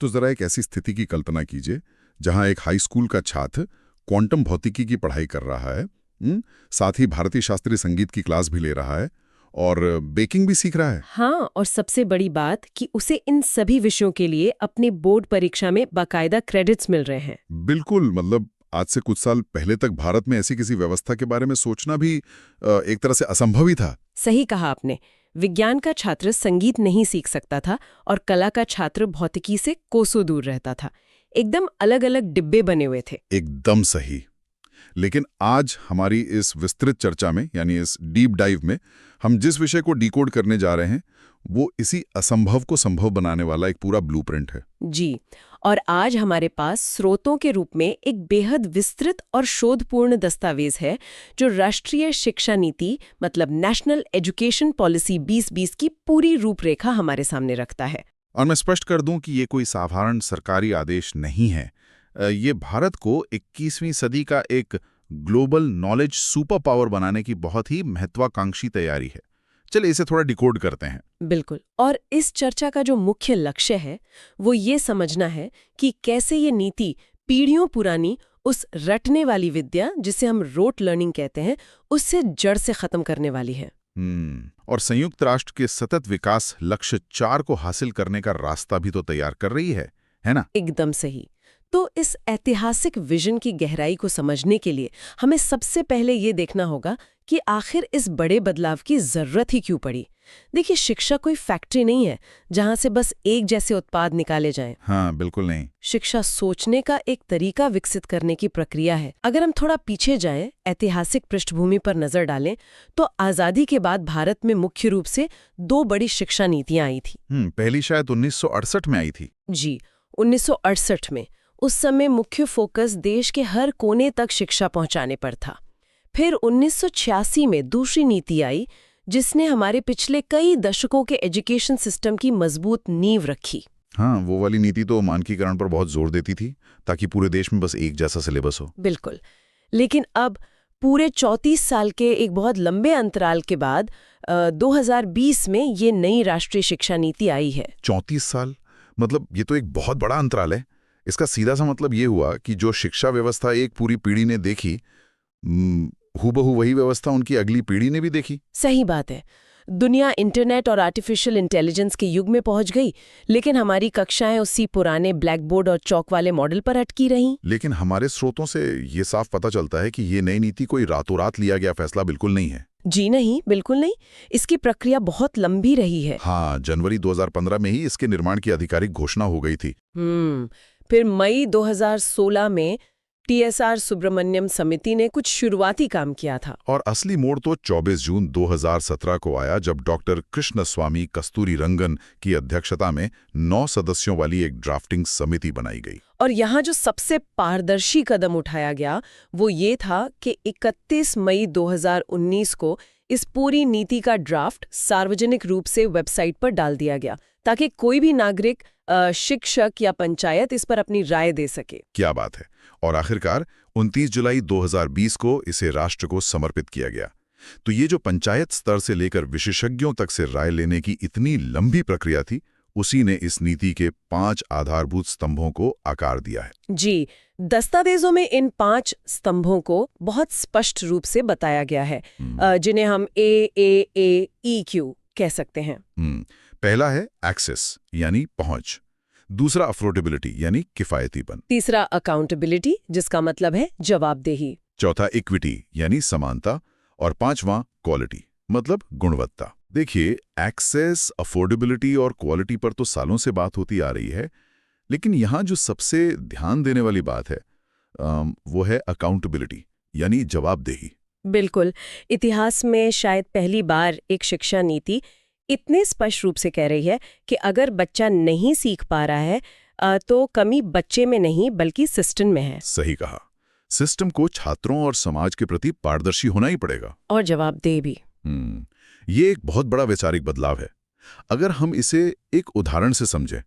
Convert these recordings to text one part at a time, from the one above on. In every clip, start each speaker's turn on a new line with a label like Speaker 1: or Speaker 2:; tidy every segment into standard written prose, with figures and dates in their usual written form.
Speaker 1: तो जरा एक ऐसी स्थिति की कल्पना कीजिए जहां एक हाई स्कूल का छात्र क्वांटम भौतिकी की पढ़ाई कर रहा है, साथ ही भारतीय शास्त्रीय संगीत की क्लास भी ले रहा है और बेकिंग भी सीख रहा है।
Speaker 2: हाँ, और सबसे बड़ी बात कि उसे इन सभी विषयों के लिए अपनी बोर्ड परीक्षा में बाकायदा क्रेडिट्स मिल रहे हैं।
Speaker 1: बिल्कुल, मतलब आज से कुछ साल पहले तक भारत में ऐसी किसी व्यवस्था के बारे में सोचना भी एक तरह से असंभव ही था।
Speaker 2: सही कहा आपने। विज्ञान का छात्र संगीत नहीं सीख सकता था और कला का छात्र भौतिकी से कोसों दूर रहता था। एकदम अलग अलग डिब्बे बने हुए थे।
Speaker 1: एकदम सही। लेकिन आज हमारी इस विस्तृत चर्चा में, यानी इस डीप डाइव में, हम जिस विषय को डिकोड करने जा रहे हैं वो इसी असंभव को संभव बनाने वाला एक पूरा ब्लूप्रिंट है।
Speaker 2: जी, और आज हमारे पास स्रोतों के रूप में एक बेहद विस्तृत और शोधपूर्ण दस्तावेज है जो राष्ट्रीय शिक्षा नीति मतलब नेशनल एजुकेशन पॉलिसी 2020 की पूरी रूपरेखा हमारे सामने रखता है।
Speaker 1: और मैं स्पष्ट कर दूं कि ये कोई साधारण सरकारी आदेश नहीं है। ये भारत को 21वीं सदी का एक ग्लोबल नॉलेज सुपर पावर बनाने की बहुत ही महत्वाकांक्षी तैयारी है। चलिए इसे थोड़ा डिकोड करते हैं।
Speaker 2: बिल्कुल, और इस चर्चा का जो मुख्य लक्ष्य है वो ये समझना है कि कैसे ये नीति पीढ़ियों पुरानी उस रटने वाली विद्या, जिसे हम रोट लर्निंग कहते हैं, उससे जड़ से खत्म करने वाली है।
Speaker 1: और संयुक्त राष्ट्र के सतत विकास लक्ष्य 4 को हासिल करने का रास्ता भी तो तैयार कर रही है ना?
Speaker 2: एकदम सही। तो इस ऐतिहासिक विजन की गहराई को समझने के लिए हमें सबसे पहले ये देखना होगा कि आखिर इस बड़े बदलाव की जरूरत ही क्यों पड़ी। देखिए, शिक्षा कोई फैक्ट्री नहीं है जहां से बस एक जैसे उत्पाद निकाले जाएं।
Speaker 1: हाँ, बिल्कुल नहीं।
Speaker 2: शिक्षा सोचने का एक तरीका विकसित करने की प्रक्रिया है। अगर हम थोड़ा पीछे जाएं, ऐतिहासिक पृष्ठभूमि पर नजर डालें, तो आजादी के बाद भारत में मुख्य रूप से 2 बड़ी शिक्षा नीतियां आई थी।
Speaker 1: पहली शायद 1968 में आई थी।
Speaker 2: जी, 1968 में। उस समय मुख्य फोकस देश के हर कोने तक शिक्षा पहुंचाने पर था। फिर 1986 में दूसरी नीति आई जिसने हमारे पिछले कई दशकों के एजुकेशन सिस्टम की मजबूत नींव रखी।
Speaker 1: हाँ, वो वाली नीति तो मानकीकरण पर बहुत जोर देती थी ताकि पूरे देश में बस एक जैसा सिलेबस हो।
Speaker 2: बिल्कुल, लेकिन अब पूरे 34 साल के एक बहुत लंबे अंतराल के बाद 2020 में ये नई राष्ट्रीय शिक्षा नीति आई है।
Speaker 1: 34 साल, मतलब ये तो एक बहुत बड़ा अंतराल है। इसका सीधा सा मतलब ये हुआ कि जो शिक्षा व्यवस्था एक पूरी पीढ़ी ने देखी, हूबहू वही व्यवस्था उनकी अगली पीढ़ी ने भी देखी।
Speaker 2: सही बात है। दुनिया इंटरनेट और आर्टिफिशियल इंटेलिजेंस के युग में पहुंच गई, लेकिन हमारी कक्षाएं उसी पुराने ब्लैक बोर्ड और चौक वाले मॉडल पर अटकी रहीं।
Speaker 1: लेकिन हमारे स्रोतों से ये साफ पता चलता है कि ये नई नीति कोई रातों रात लिया गया फैसला बिल्कुल नहीं है।
Speaker 2: जी नहीं, बिल्कुल नहीं। इसकी प्रक्रिया बहुत लंबी रही है।
Speaker 1: हाँ, जनवरी 2015 में ही इसके निर्माण की आधिकारिक घोषणा हो गई थी।
Speaker 2: फिर मई 2016 में TSR सुब्रमण्यम समिति ने कुछ शुरुआती काम किया था।
Speaker 1: और असली मोड़ तो 24 जून 2017 को आया जब डॉक्टर कृष्णस्वामी कस्तूरीरंगन की अध्यक्षता में 9 सदस्यों वाली एक ड्राफ्टिंग समिति बनाई गई।
Speaker 2: और यहाँ जो सबसे पारदर्शी कदम उठाया गया वो ये था कि 31 मई 2019 को इस पूरी नीति का ड्राफ्ट सार्वजनिक रूप से वेबसाइट पर डाल दिया गया ताकि कोई भी नागरिक, शिक्षक या पंचायत इस पर अपनी राय दे सके।
Speaker 1: क्या बात है। और आखिरकार 29 जुलाई 2020 को इसे राष्ट्र को समर्पित किया गया। तो ये जो पंचायत स्तर से लेकर विशेषज्ञों तक से राय लेने की इतनी लंबी प्रक्रिया थी, उसी ने इस नीति के 5 आधारभूत स्तंभों को आकार दिया है।
Speaker 2: जी, दस्तावेजों में इन 5 स्तंभों को बहुत स्पष्ट रूप से बताया गया है, जिन्हें हम AAAEQ कह सकते हैं।
Speaker 1: पहला है एक्सेस यानी पहुंच, दूसरा अफोर्डेबिलिटी यानी किफायतीपन,
Speaker 2: तीसरा अकाउंटेबिलिटी जिसका मतलब है जवाबदेही,
Speaker 1: चौथा इक्विटी यानी समानता, और 5वां क्वालिटी मतलब गुणवत्ता। देखिए, एक्सेस, अफोर्डेबिलिटी और क्वालिटी पर तो सालों से बात होती आ रही है, लेकिन यहाँ जो सबसे ध्यान देने वाली बात है वो है अकाउंटेबिलिटी यानी जवाबदेही।
Speaker 2: बिल्कुल, इतिहास में शायद पहली बार एक शिक्षा नीति इतने स्पष्ट रूप से कह रही है कि अगर बच्चा नहीं सीख पा रहा है तो कमी बच्चे में नहीं बल्कि सिस्टम में है।
Speaker 1: सही कहा। सिस्टम को छात्रों और समाज के प्रति पारदर्शी होना ही पड़ेगा
Speaker 2: और जवाबदेह भी।
Speaker 1: ये एक बहुत बड़ा वैचारिक बदलाव है। अगर हम इसे एक उदाहरण से समझें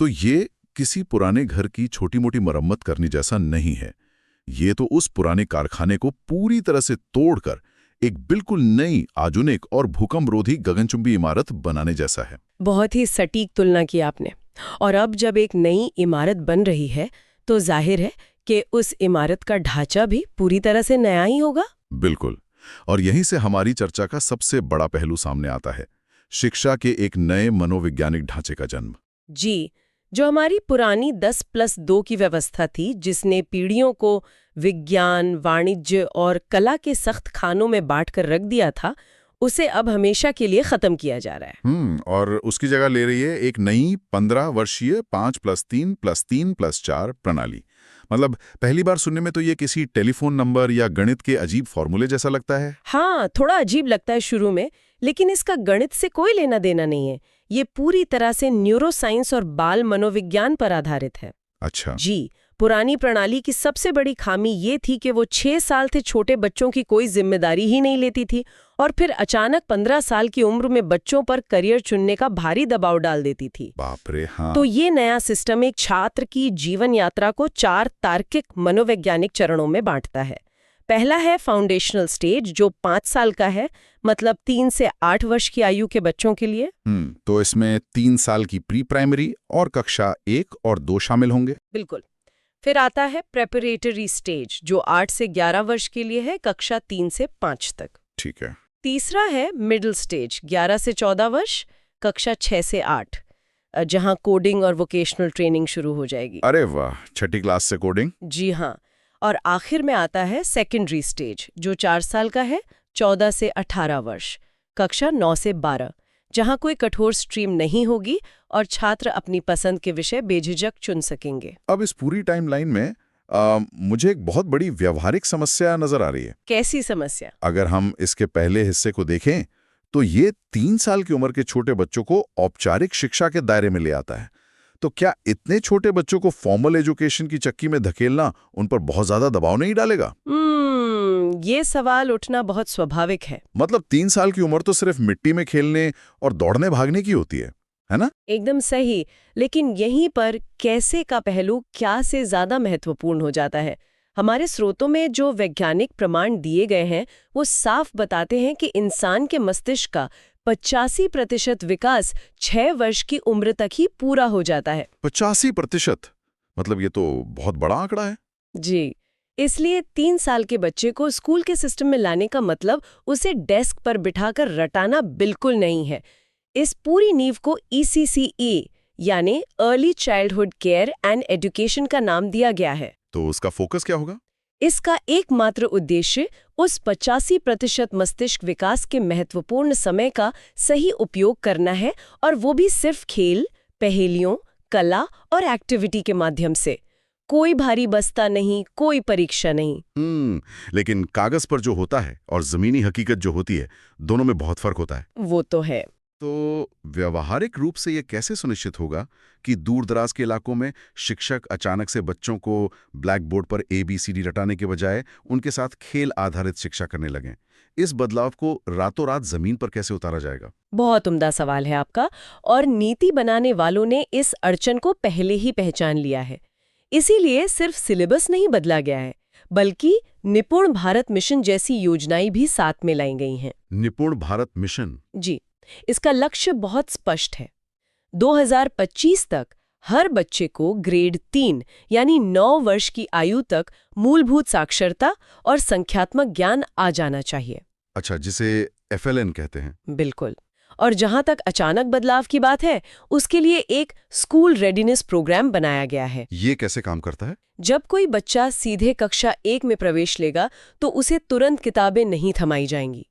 Speaker 1: तो ये किसी पुराने घर की छोटी मोटी मरम्मत करने जैसा नहीं है। ये तो उस पुराने कारखाने को पूरी तरह से तोड़कर एक बिल्कुल नई, आधुनिक और भूकंपरोधी गगनचुंबी इमारत बनाने जैसा है।
Speaker 2: बहुत ही सटीक तुलना की आपने। और अब जब एक नई इमारत बन रही है तो जाहिर है कि उस इमारत का ढांचा भी पूरी तरह से नया ही होगा।
Speaker 1: बिल्कुल। और यहीं से हमारी चर्चा का सबसे बड़ा पहलू सामने आता है, शिक्षा के एक नए मनोवैज्ञानिक ढांचे का जन्म।
Speaker 2: जी, जो हमारी पुरानी 10+2 की व्यवस्था थी, जिसने पीढ़ियों को विज्ञान, वाणिज्य और कला के सख्त खानों में बांटकर रख दिया था, उसे अब हमेशा के लिए खत्म किया जा रहा है।
Speaker 1: और उसकी जगह ले रही है एक नई 15 वर्षीय 5+3+3+4 प्रणाली। मतलब पहली बार सुनने में तो ये किसी टेलीफोन नंबर या गणित के अजीब फॉर्मूले जैसा लगता है।
Speaker 2: हाँ, थोड़ा अजीब लगता है शुरू में, लेकिन इसका गणित से कोई लेना देना नहीं है। ये पूरी तरह से न्यूरोसाइंस और बाल मनोविज्ञान पर आधारित है।
Speaker 1: अच्छा।
Speaker 2: जी, पुरानी प्रणाली की सबसे बड़ी खामी ये थी कि वो 6 साल थे छोटे बच्चों की कोई जिम्मेदारी ही नहीं लेती थी और फिर अचानक 15 साल की उम्र में बच्चों पर करियर चुनने का भारी दबाव डाल देती थी।
Speaker 1: बाप रे, हाँ।
Speaker 2: तो ये नया सिस्टम एक छात्र की जीवन यात्रा को 4 तार्किक मनोवैज्ञानिक चरणों में बांटता है। पहला है फाउंडेशनल स्टेज, जो 5 साल का है, मतलब 3 से 8 वर्ष की आयु के बच्चों के लिए।
Speaker 1: तो इसमें 3 साल की प्री प्राइमरी और कक्षा 1 और 2 शामिल होंगे।
Speaker 2: बिल्कुल। फिर आता है प्रेपरेटरी स्टेज, जो 8 से 11 वर्ष के लिए है, कक्षा 3 से 5 तक।
Speaker 1: ठीक है।
Speaker 2: तीसरा है मिडिल स्टेज, 11 से 14 वर्ष, कक्षा 6 से 8, जहां कोडिंग और वोकेशनल ट्रेनिंग शुरू हो जाएगी।
Speaker 1: अरे वाह, छठी क्लास से कोडिंग।
Speaker 2: जी हाँ। और आखिर में आता है सेकेंडरी स्टेज, जो 4 साल का है, 14 से 18 वर्ष, कक्षा 9 से 12, जहां कोई कठोर स्ट्रीम नहीं होगी और छात्र अपनी पसंद के विषय बेझिझक चुन सकेंगे।
Speaker 1: अब इस पूरी टाइमलाइन में मुझे एक बहुत बड़ी व्यावहारिक समस्या नजर आ रही है।
Speaker 2: कैसी समस्या?
Speaker 1: अगर हम इसके पहले हिस्से को देखें तो ये 3 साल की उम्र के छोटे बच्चों को औपचारिक शिक्षा के दायरे में ले आता है। तो क्या इतने छोटे बच्चों को फॉर्मल एजुकेशन की चक्की में धकेलना उन पर बहुत ज्यादा दबाव नहीं डालेगा?
Speaker 2: ये सवाल उठना बहुत स्वाभाविक है।
Speaker 1: मतलब 3 साल की उम्र तो सिर्फ मिट्टी में खेलने और दौड़ने भागने की होती है ना?
Speaker 2: एकदम सही। लेकिन यहीं पर कैसे का पहलू क्या से ज्यादा महत्वपूर्ण हो जाता है। हमारे स्रोतों में जो वैज्ञानिक प्रमाण दिए गए हैं वो साफ बताते हैं कि इंसान के मस्तिष्क का 85% विकास 6 वर्ष की उम्र तक ही पूरा हो जाता है।
Speaker 1: 85%? मतलब ये तो बहुत बड़ा आंकड़ा है।
Speaker 2: जी, इसलिए 3 साल के बच्चे को स्कूल के सिस्टम में लाने का मतलब उसे डेस्क पर बिठाकर रटाना बिल्कुल नहीं है। इस पूरी नींव को ECCE यानी early childhood care and education का नाम दिया गया है।
Speaker 1: तो उसका फोकस क्या होगा?
Speaker 2: इसका एकमात्र उद्देश्य उस 85% मस्तिष्क विकास के महत्वपूर्ण समय का सही उपयोग करना है, और वो भी सिर्फ खेल, पहेलियों, कला और एक्टिविटी के माध्यम से। कोई भारी बस्ता नहीं, कोई परीक्षा नहीं।
Speaker 1: लेकिन कागज पर जो होता है और जमीनी हकीकत जो होती है, दोनों में बहुत फर्क होता है।
Speaker 2: वो तो है।
Speaker 1: तो व्यवहारिक रूप से ये कैसे सुनिश्चित होगा कि दूर दराज के इलाकों में शिक्षक अचानक से बच्चों को ब्लैक बोर्ड पर ABCD रटाने के बजाय उनके साथ खेल आधारित शिक्षा करने लगें? इस बदलाव को रातों रात जमीन पर कैसे उतारा जाएगा?
Speaker 2: बहुत उम्दा सवाल है आपका, और नीति बनाने वालों ने इस अड़चन को पहले ही पहचान लिया है। इसीलिए सिर्फ सिलेबस नहीं बदला गया है, बल्कि निपुण भारत मिशन जैसी योजनाएं भी साथ में लाई गई हैं।
Speaker 1: निपुण भारत मिशन?
Speaker 2: जी, इसका लक्ष्य बहुत स्पष्ट है। 2025 तक हर बच्चे को ग्रेड 3 यानी 9 वर्ष की आयु तक मूलभूत साक्षरता और संख्यात्मक ज्ञान आ जाना चाहिए।
Speaker 1: अच्छा, जिसे FLN कहते हैं।
Speaker 2: बिल्कुल। और जहां तक अचानक बदलाव की बात है, उसके लिए एक स्कूल रेडीनेस प्रोग्राम बनाया गया है।
Speaker 1: ये कैसे काम करता है?
Speaker 2: जब कोई बच्चा सीधे कक्षा 1 में प्रवेश लेगा तो उसे तुरंत किताबें नहीं थमाई जाएंगी।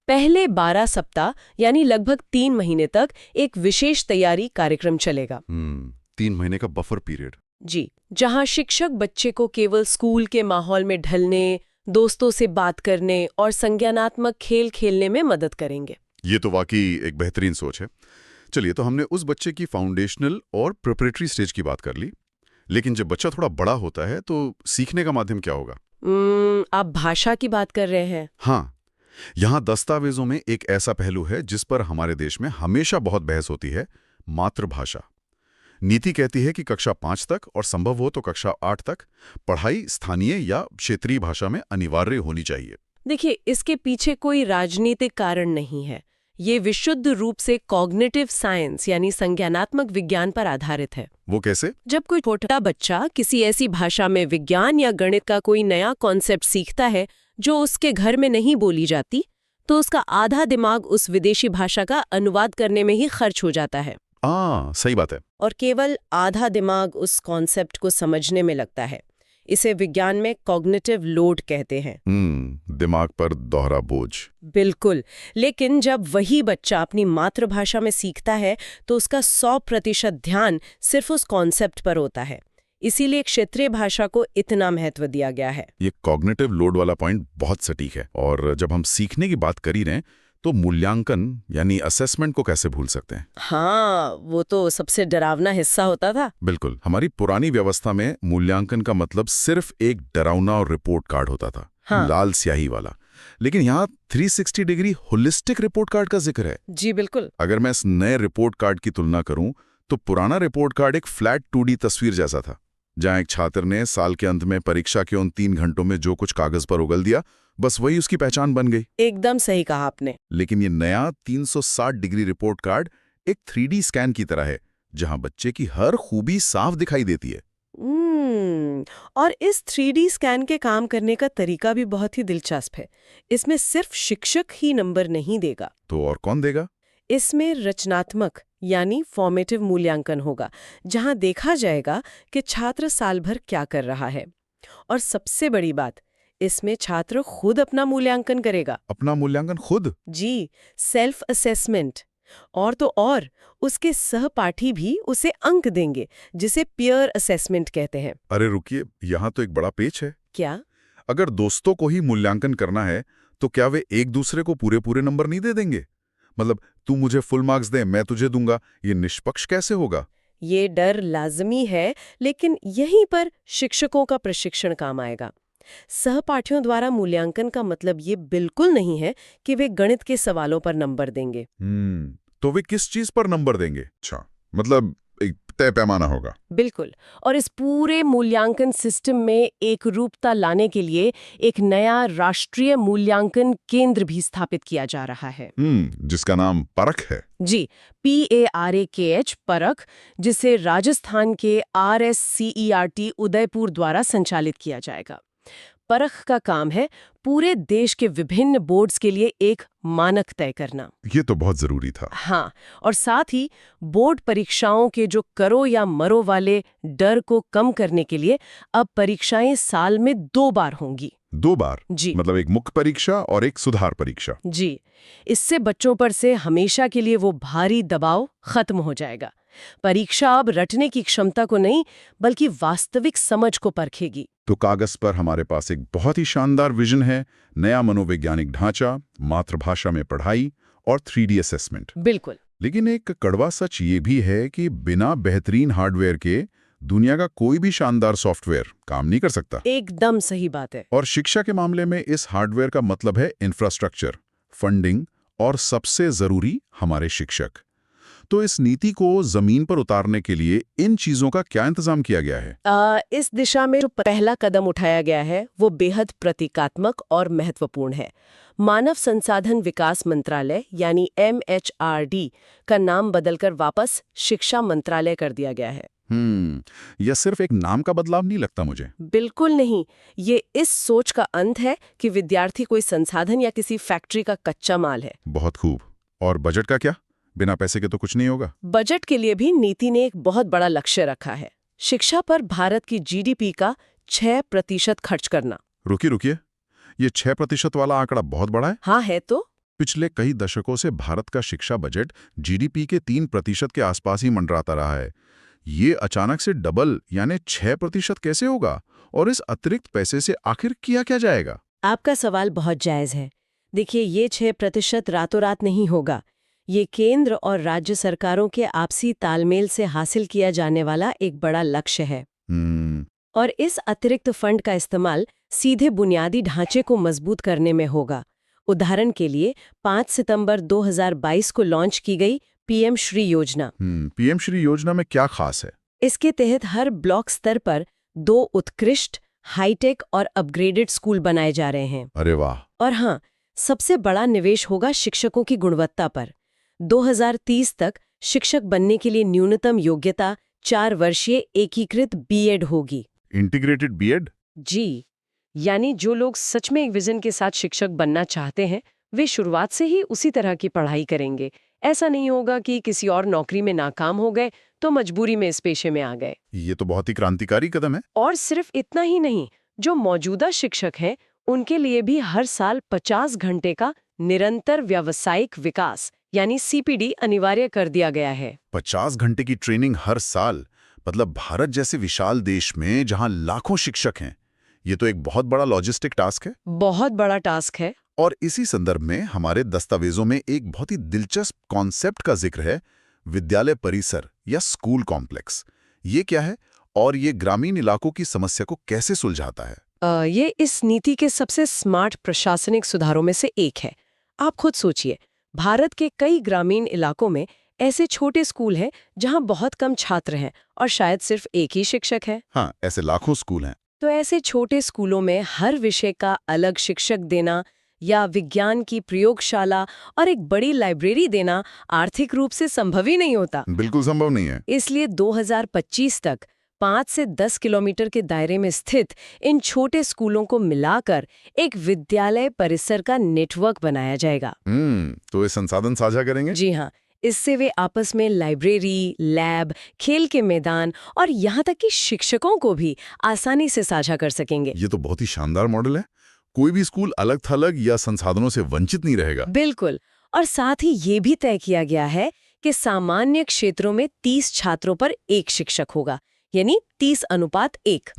Speaker 2: पहले 12 सप्ताह यानी लगभग 3 महीने तक एक विशेष तैयारी कार्यक्रम चलेगा।
Speaker 1: 3 महीने का बफर पीरियड।
Speaker 2: जी, जहां शिक्षक बच्चे को केवल स्कूल के माहौल में ढलने, दोस्तों से बात करने और संज्ञानात्मक खेल खेलने में मदद करेंगे।
Speaker 1: ये तो वाकई एक बेहतरीन सोच है। चलिए, तो हमने उस बच्चे की फाउंडेशनल और प्रिपरेटरी स्टेज की बात कर ली, लेकिन जब बच्चा थोड़ा बड़ा होता है तो सीखने का माध्यम क्या होगा?
Speaker 2: आप भाषा की बात कर रहे हैं?
Speaker 1: हाँ, यहाँ दस्तावेजों में एक ऐसा पहलू है जिस पर हमारे देश में हमेशा बहुत बहस होती है, मातृभाषा। नीति कहती है कि कक्षा 5 तक और संभव हो तो कक्षा 8 तक पढ़ाई स्थानीय या क्षेत्रीय भाषा में अनिवार्य होनी चाहिए।
Speaker 2: देखिए, इसके पीछे कोई राजनीतिक कारण नहीं है। ये विशुद्ध रूप से कॉग्निटिव साइंस यानी संज्ञानात्मक विज्ञान पर आधारित है।
Speaker 1: वो कैसे?
Speaker 2: जब कोई छोटा बच्चा किसी ऐसी भाषा में विज्ञान या गणित का कोई नया कॉन्सेप्ट सीखता है जो उसके घर में नहीं बोली जाती, तो उसका आधा दिमाग उस विदेशी भाषा का अनुवाद करने में ही खर्च हो जाता है।
Speaker 1: सही बात है।
Speaker 2: और केवल आधा दिमाग उस कॉन्सेप्ट को समझने में लगता है। इसे विज्ञान में कॉग्निटिव लोड कहते हैं।
Speaker 1: दिमाग पर दोहरा बोझ।
Speaker 2: बिल्कुल। लेकिन जब वही बच्चा अपनी मातृभाषा में सीखता है तो उसका 100% ध्यान सिर्फ उस कॉन्सेप्ट पर होता है। इसीलिए क्षेत्रीय भाषा को इतना महत्व दिया गया है।
Speaker 1: ये कॉग्निटिव लोड वाला पॉइंट बहुत सटीक है। और जब हम सीखने की बात कर ही रहे हैं तो मूल्यांकन यानी असेसमेंट को कैसे भूल सकते हैं?
Speaker 2: हाँ, वो तो सबसे डरावना हिस्सा होता था।
Speaker 1: बिल्कुल। हमारी पुरानी व्यवस्था में मूल्यांकन का मतलब सिर्फ एक डरावना और रिपोर्ट कार्ड होता था।
Speaker 2: हाँ।
Speaker 1: लाल स्याही वाला। लेकिन यहाँ 360 डिग्री होलिस्टिक रिपोर्ट कार्ड का जिक्र है।
Speaker 2: जी बिल्कुल।
Speaker 1: अगर मैं इस नए रिपोर्ट कार्ड की तुलना करूं तो पुराना रिपोर्ट कार्ड एक फ्लैट 2D तस्वीर जैसा था, जहां एक छात्र ने साल के अंत में परीक्षा के उन 3 घंटों में जो कुछ कागज पर उगल दिया, बस वही उसकी पहचान बन गई।
Speaker 2: एकदम सही कहा आपने।
Speaker 1: लेकिन ये नया 360 डिग्री रिपोर्ट कार्ड एक 3D स्कैन की तरह है, जहां बच्चे की हर खूबी साफ दिखाई देती है।
Speaker 2: और इस 3D स्कैन के काम करने का तरीका भी बहुत ही दिलचस्प है। इसमें सिर्फ शिक्षक ही नंबर नहीं देगा।
Speaker 1: तो और कौन देगा?
Speaker 2: इसमें रचनात्मक यानी फॉर्मेटिव मूल्यांकन होगा, जहां देखा जाएगा कि छात्र साल भर क्या कर रहा है। और सबसे बड़ी बात, इसमें छात्र खुद अपना मूल्यांकन करेगा।
Speaker 1: अपना मूल्यांकन खुद?
Speaker 2: जी, सेल्फ असेसमेंट। और तो और उसके सहपाठी भी उसे अंक देंगे, जिसे पीयर असेसमेंट कहते हैं।
Speaker 1: अरे रुकिए, यहाँ तो एक बड़ा पेच है।
Speaker 2: क्या?
Speaker 1: अगर दोस्तों को ही मूल्यांकन करना है तो क्या वे एक दूसरे को पूरे नंबर नहीं दे देंगे? मतलब तू मुझे फुल मार्क्स दे, मैं तुझे दूंगा, ये निष्पक्ष कैसे होगा?
Speaker 2: ये डर लाजमी है, लेकिन यहीं पर शिक्षकों का प्रशिक्षण काम आएगा। सहपाठियों द्वारा मूल्यांकन का मतलब ये बिल्कुल नहीं है कि वे गणित के सवालों पर नंबर देंगे।
Speaker 1: तो वे किस चीज पर नंबर देंगे? अच्छा, मतलब एक तय पैमाना होगा।
Speaker 2: बिल्कुल। और इस पूरे मूल्यांकन सिस्टम में एक रूपता लाने के लिए एक नया राष्ट्रीय मूल्यांकन केंद्र भी स्थापित किया जा रहा है।
Speaker 1: जिसका नाम परख है।
Speaker 2: जी, PARAKH परख, जिसे राजस्थान के RSCERT उदयपुर द्वारा संचालित किया जाएगा। परख का काम है पूरे देश के विभिन्न बोर्ड्स के लिए एक मानक तय करना।
Speaker 1: ये तो बहुत जरूरी था।
Speaker 2: हाँ, और साथ ही बोर्ड परीक्षाओं के जो करो या मरो वाले डर को कम करने के लिए अब परीक्षाएं साल में 2 बार होंगी।
Speaker 1: 2 बार?
Speaker 2: जी।
Speaker 1: मतलब एक मुख्य परीक्षा और एक सुधार परीक्षा।
Speaker 2: जी, इससे बच्चों पर से हमेशा के लिए वो भारी दबाव खत्म हो जाएगा। परीक्षा अब रटने की क्षमता को नहीं, बल्कि वास्तविक समझ को परखेगी।
Speaker 1: तो कागज पर हमारे पास एक बहुत ही शानदार विजन है, नया मनोवैज्ञानिक ढांचा, मातृभाषा में पढ़ाई और 3D असेसमेंट।
Speaker 2: बिल्कुल।
Speaker 1: लेकिन एक कड़वा सच ये भी है कि बिना बेहतरीन हार्डवेयर के दुनिया का कोई भी शानदार सॉफ्टवेयर काम नहीं कर सकता।
Speaker 2: एकदम सही बात है।
Speaker 1: और शिक्षा के मामले में इस हार्डवेयर का मतलब है इंफ्रास्ट्रक्चर, फंडिंग और सबसे जरूरी हमारे शिक्षक। तो इस नीति को जमीन पर उतारने के लिए इन चीजों का क्या इंतजाम किया गया है?
Speaker 2: इस दिशा में जो पहला कदम उठाया गया है वो बेहद प्रतीकात्मक और महत्वपूर्ण है। मानव संसाधन विकास मंत्रालय यानी MHRD का नाम बदलकर वापस शिक्षा मंत्रालय कर दिया गया है।
Speaker 1: यह सिर्फ एक नाम का बदलाव नहीं लगता मुझे।
Speaker 2: बिल्कुल नहीं, ये इस सोच का अंत है कि विद्यार्थी कोई संसाधन या किसी फैक्ट्री का कच्चा माल है।
Speaker 1: बहुत खूब। और बजट का क्या? बिना पैसे के तो कुछ नहीं होगा।
Speaker 2: बजट के लिए भी नीति ने एक बहुत बड़ा लक्ष्य रखा है, शिक्षा पर भारत की GDP का 6% खर्च करना।
Speaker 1: रुकिए, ये 6% वाला आंकड़ा बहुत बड़ा है।
Speaker 2: हाँ है तो।
Speaker 1: पिछले कई दशकों से भारत का शिक्षा बजट GDP के 3% के आसपास ही मंडराता रहा है। ये अचानक से डबल यानी 6% कैसे होगा? और इस अतिरिक्त पैसे से आखिर किया क्या जाएगा?
Speaker 2: आपका सवाल बहुत जायज है। देखिए, ये 6% रातों रात नहीं होगा। ये केंद्र और राज्य सरकारों के आपसी तालमेल से हासिल किया जाने वाला एक बड़ा लक्ष्य है। और इस अतिरिक्त फंड का इस्तेमाल सीधे बुनियादी ढांचे को मजबूत करने में होगा। उदाहरण के लिए 5 सितंबर 2022 को लॉन्च की गई PM श्री योजना।
Speaker 1: PM श्री योजना में क्या खास है?
Speaker 2: इसके तहत हर ब्लॉक स्तर पर 2 उत्कृष्ट, हाईटेक और अपग्रेडेड स्कूल बनाए जा रहे हैं।
Speaker 1: अरे वाह!
Speaker 2: और हाँ, सबसे बड़ा निवेश होगा शिक्षकों की गुणवत्ता पर। 2030 तक शिक्षक बनने के लिए न्यूनतम योग्यता 4 वर्षीय एकीकृत बीएड होगी।
Speaker 1: Integrated BEd?
Speaker 2: जी, यानी जो लोग सच में एक विजन के साथ शिक्षक बनना चाहते हैं, वे शुरुआत से ही उसी तरह की पढ़ाई करेंगे। ऐसा नहीं होगा कि किसी और नौकरी में नाकाम हो गए तो मजबूरी में इस पेशे में आ गए।
Speaker 1: ये तो बहुत ही क्रांतिकारी कदम है।
Speaker 2: और सिर्फ इतना ही नहीं, जो मौजूदा शिक्षक हैं, उनके लिए भी हर साल 50 घंटे का निरंतर व्यावसायिक विकास यानी सीपीडी अनिवार्य कर दिया गया है।
Speaker 1: 50 घंटे की ट्रेनिंग हर साल, मतलब भारत जैसे विशाल देश में जहां लाखों शिक्षक हैं, ये तो एक बहुत बड़ा लॉजिस्टिक टास्क है।
Speaker 2: बहुत बड़ा टास्क है।
Speaker 1: और इसी संदर्भ में हमारे दस्तावेजों में एक बहुत ही दिलचस्प कॉन्सेप्ट का जिक्र है, विद्यालय परिसर या स्कूल कॉम्प्लेक्स। ये क्या है और ये ग्रामीण इलाकों की समस्या को कैसे सुलझाता है?
Speaker 2: ये इस नीति के सबसे स्मार्ट प्रशासनिक सुधारों में से एक है। आप खुद सोचिए, भारत के कई ग्रामीण इलाकों में ऐसे छोटे स्कूल हैं जहां बहुत कम छात्र हैं और शायद सिर्फ एक ही शिक्षक है।
Speaker 1: हाँ, ऐसे लाखों स्कूल हैं।
Speaker 2: तो ऐसे छोटे स्कूलों में हर विषय का अलग शिक्षक देना या विज्ञान की प्रयोगशाला और एक बड़ी लाइब्रेरी देना आर्थिक रूप से संभव ही नहीं होता।
Speaker 1: बिल्कुल संभव नहीं है।
Speaker 2: इसलिए 2025 तक 5 से 10 किलोमीटर के दायरे में स्थित इन छोटे स्कूलों को मिलाकर एक विद्यालय परिसर का नेटवर्क बनाया जाएगा।
Speaker 1: तो ये संसाधन साझा करेंगे?
Speaker 2: जी हाँ, इससे वे आपस में लाइब्रेरी, लैब, खेल के मैदान और यहाँ तक कि शिक्षकों को भी आसानी से साझा कर सकेंगे।
Speaker 1: ये तो बहुत ही शानदार मॉडल है। कोई भी स्कूल अलग थलग या संसाधनों से वंचित नहीं रहेगा।
Speaker 2: बिल्कुल। और साथ ही ये भी तय किया गया है कि सामान्य क्षेत्रों में 30 छात्रों पर एक शिक्षक होगा, यानी 30:1।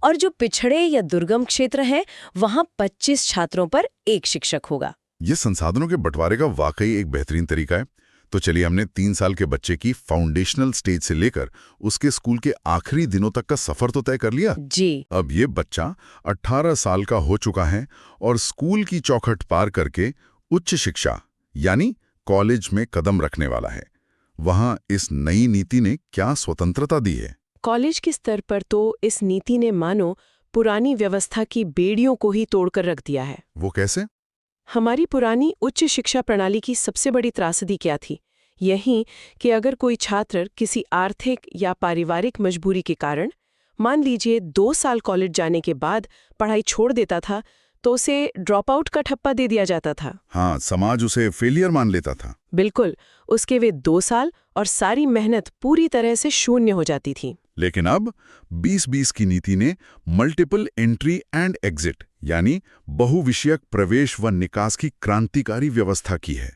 Speaker 2: और जो पिछड़े या दुर्गम क्षेत्र है वहां 25 छात्रों पर एक शिक्षक होगा।
Speaker 1: ये संसाधनों के बंटवारे का वाकई एक बेहतरीन तरीका है। तो चलिए, हमने 3 साल के बच्चे की फाउंडेशनल स्टेज से लेकर उसके स्कूल के आखिरी दिनों तक का सफर तो तय कर लिया।
Speaker 2: जी।
Speaker 1: अब ये बच्चा 18 साल का हो चुका है और स्कूल की चौखट पार करके उच्च शिक्षा यानी कॉलेज में कदम रखने वाला है। वहां इस नई नीति ने क्या स्वतंत्रता दी है?
Speaker 2: कॉलेज के स्तर पर तो इस नीति ने मानो पुरानी व्यवस्था की बेड़ियों को ही तोड़कर रख दिया है।
Speaker 1: वो कैसे?
Speaker 2: हमारी पुरानी उच्च शिक्षा प्रणाली की सबसे बड़ी त्रासदी क्या थी? यही कि अगर कोई छात्र किसी आर्थिक या पारिवारिक मजबूरी के कारण, मान लीजिए 2 साल कॉलेज जाने के बाद पढ़ाई छोड़ देता था, तो उसे ड्रॉप आउट का ठप्पा दे दिया जाता था।
Speaker 1: हाँ, समाज उसे फेलियर मान लेता था।
Speaker 2: बिल्कुल, उसके वे 2 साल और सारी मेहनत पूरी तरह से शून्य हो जाती थी।
Speaker 1: लेकिन अब 2020 की नीति ने मल्टीपल एंट्री एंड एग्जिट यानी बहुविषयक प्रवेश व निकास की क्रांतिकारी व्यवस्था की है।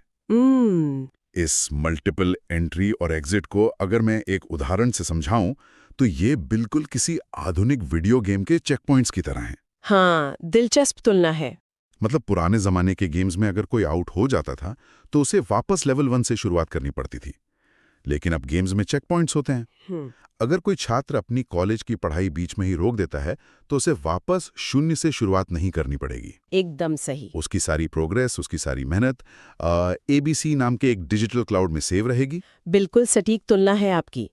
Speaker 1: इस मल्टीपल एंट्री और एग्जिट को अगर मैं एक उदाहरण से समझाऊं तो ये बिल्कुल किसी आधुनिक वीडियो गेम के चेक पॉइंट्स की तरह हैं।
Speaker 2: हाँ, दिलचस्प तुलना है।
Speaker 1: मतलब पुराने जमाने के गेम्स में अगर कोई आउट हो जाता था तो उसे वापस लेवल 1 से शुरुआत करनी पड़ती थी, लेकिन अब गेम्स में चेक पॉइंट्स होते हैं। अगर कोई छात्र अपनी कॉलेज की पढ़ाई बीच में ही रोक देता है तो उसे वापस 0 से शुरुआत नहीं करनी पड़ेगी।
Speaker 2: एकदम सही।
Speaker 1: उसकी सारी प्रोग्रेस, उसकी सारी मेहनत ABC नाम के एक डिजिटल क्लाउड में सेव रहेगी।
Speaker 2: बिल्कुल सटीक तुलना है आपकी।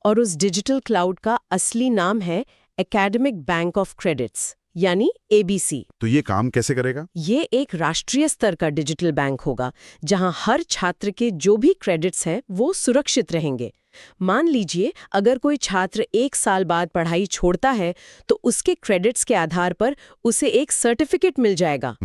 Speaker 2: और उस डिजिटल क्लाउड का असली नाम है एकेडमिक बैंक ऑफ क्रेडिट्स यानी ABC।
Speaker 1: तो ये काम कैसे करेगा?
Speaker 2: ये एक राष्ट्रीय स्तर का डिजिटल बैंक होगा जहां हर छात्र के जो भी क्रेडिट्स हैं वो सुरक्षित रहेंगे। मान लीजिए अगर कोई छात्र 1 साल बाद पढ़ाई छोड़ता है तो उसके क्रेडिट्स के आधार पर उसे एक सर्टिफिकेट मिल जाएगा।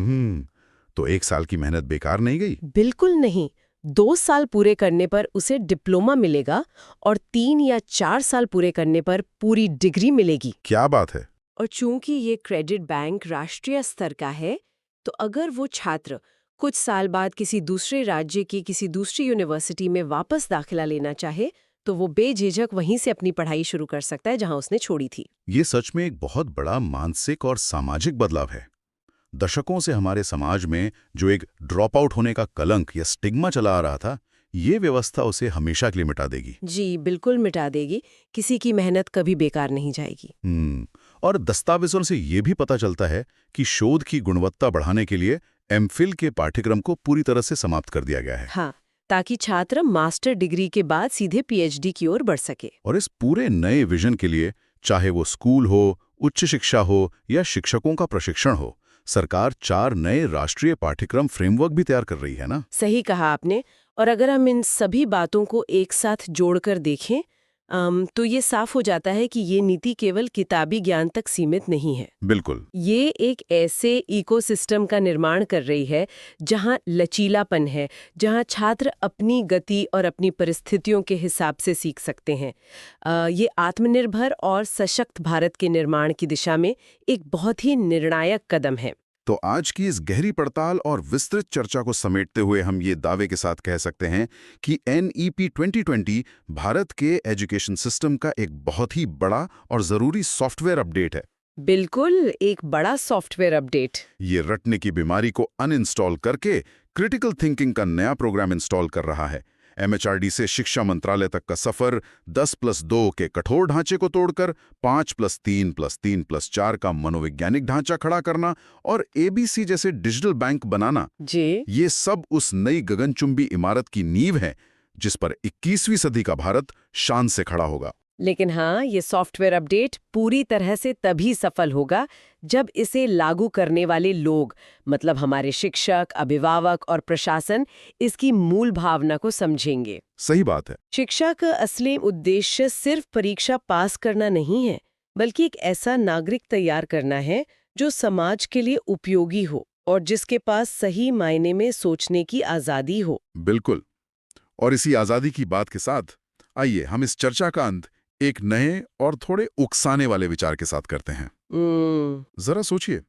Speaker 1: तो 1 साल की मेहनत बेकार नहीं गई?
Speaker 2: बिल्कुल नहीं। 2 साल पूरे करने पर उसे डिप्लोमा मिलेगा और 3 या 4 साल पूरे करने पर पूरी डिग्री मिलेगी।
Speaker 1: क्या बात है।
Speaker 2: और चूंकि ये क्रेडिट बैंक राष्ट्रीय स्तर का है, तो अगर वो छात्र कुछ साल बाद किसी दूसरे राज्य की किसी दूसरी यूनिवर्सिटी में वापस दाखिला लेना चाहे तो वो बेझिझक वहीं से अपनी पढ़ाई शुरू कर सकता है जहां उसने छोड़ी थी।
Speaker 1: ये सच में एक बहुत बड़ा मानसिक और सामाजिक बदलाव है। दशकों से हमारे समाज में जो एक ड्रॉप आउट होने का कलंक या स्टिग्मा चला आ रहा था, ये व्यवस्था उसे हमेशा के लिए मिटा देगी।
Speaker 2: जी बिल्कुल मिटा देगी। किसी की मेहनत कभी बेकार नहीं जाएगी।
Speaker 1: और दस्तावेजों से ये भी पता चलता है कि शोध की गुणवत्ता बढ़ाने के लिए MPhil के पाठ्यक्रम को पूरी तरह से समाप्त कर दिया गया है।
Speaker 2: हाँ, ताकि छात्र मास्टर डिग्री के बाद सीधे PhD की ओर बढ़ सके।
Speaker 1: और इस पूरे नए विजन के लिए, चाहे वो स्कूल हो, उच्च शिक्षा हो या शिक्षकों का प्रशिक्षण हो, सरकार 4 नए राष्ट्रीय पाठ्यक्रम फ्रेमवर्क भी तैयार कर रही है ना।
Speaker 2: सही कहा आपने। और अगर हम इन सभी बातों को एक साथ जोड़कर देखें तो ये साफ हो जाता है कि ये नीति केवल किताबी ज्ञान तक सीमित नहीं है।
Speaker 1: बिल्कुल।
Speaker 2: ये एक ऐसे इकोसिस्टम का निर्माण कर रही है जहां लचीलापन है, जहां छात्र अपनी गति और अपनी परिस्थितियों के हिसाब से सीख सकते हैं। ये आत्मनिर्भर और सशक्त भारत के निर्माण की दिशा में एक बहुत ही निर्णायक कदम है।
Speaker 1: तो आज की इस गहरी पड़ताल और विस्तृत चर्चा को समेटते हुए हम ये दावे के साथ कह सकते हैं कि NEP 2020 भारत के एजुकेशन सिस्टम का एक बहुत ही बड़ा और ज़रूरी सॉफ्टवेयर अपडेट है।
Speaker 2: बिल्कुल, एक बड़ा सॉफ्टवेयर अपडेट।
Speaker 1: ये रटने की बीमारी को अनइंस्टॉल करके क्रिटिकल थिंकिंग का नया प्रोग्राम इंस्टॉल कर रहा है। MHRD से शिक्षा मंत्रालय तक का सफर 10+2 के कठोर ढांचे को तोड़कर 5+3+3+4 का मनोवैज्ञानिक ढांचा खड़ा करना और ABC जैसे डिजिटल बैंक बनाना, ये सब उस नई गगनचुंबी इमारत की नींव है जिस पर 21वीं सदी का भारत शान से खड़ा होगा।
Speaker 2: लेकिन हाँ, ये सॉफ्टवेयर अपडेट पूरी तरह से तभी सफल होगा जब इसे लागू करने वाले लोग, मतलब हमारे शिक्षक, अभिभावक और प्रशासन, इसकी मूल भावना को समझेंगे।
Speaker 1: सही बात है।
Speaker 2: शिक्षा का असली उद्देश्य सिर्फ परीक्षा पास करना नहीं है, बल्कि एक ऐसा नागरिक तैयार करना है जो समाज के लिए उपयोगी हो और जिसके पास सही मायने में सोचने की आज़ादी हो।
Speaker 1: बिल्कुल। और इसी आज़ादी की बात के साथ आइए हम इस चर्चा का अंत एक नए और थोड़े उकसाने वाले विचार के साथ करते हैं। जरा सोचिए,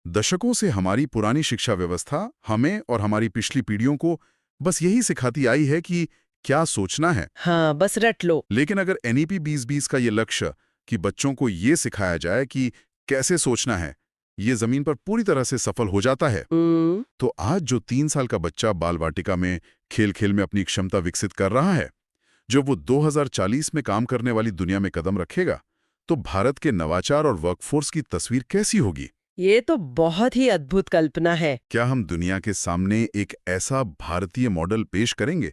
Speaker 1: दशकों से हमारी पुरानी शिक्षा व्यवस्था हमें और हमारी पिछली पीढ़ियों को बस यही सिखाती आई है कि क्या सोचना है।
Speaker 2: हाँ, बस रट लो।
Speaker 1: लेकिन अगर NEP 2020 का ये लक्ष्य कि बच्चों को ये सिखाया जाए कि कैसे सोचना है, ये जमीन पर पूरी तरह से सफल हो जाता है, तो आज जो 3 साल का बच्चा बाल वाटिका में खेल खेल में अपनी क्षमता विकसित कर रहा है, जब वो 2040 में काम करने वाली दुनिया में कदम रखेगा, तो भारत के नवाचार और वर्कफोर्स की तस्वीर कैसी होगी?
Speaker 2: ये तो बहुत ही अद्भुत कल्पना है।
Speaker 1: क्या हम दुनिया के सामने एक ऐसा भारतीय मॉडल पेश करेंगे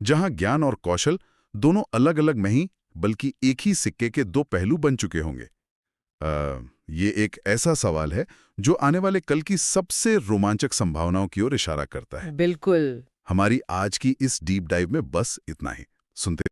Speaker 1: जहां ज्ञान और कौशल दोनों अलग-अलग नहीं बल्कि एक ही सिक्के के 2 पहलू बन चुके होंगे? ये एक ऐसा सवाल है जो आने वाले कल की सबसे रोमांचक संभावनाओं की ओर इशारा करता है।
Speaker 2: बिल्कुल।
Speaker 1: हमारी आज की इस डीप डाइव में बस इतना ही। सुनते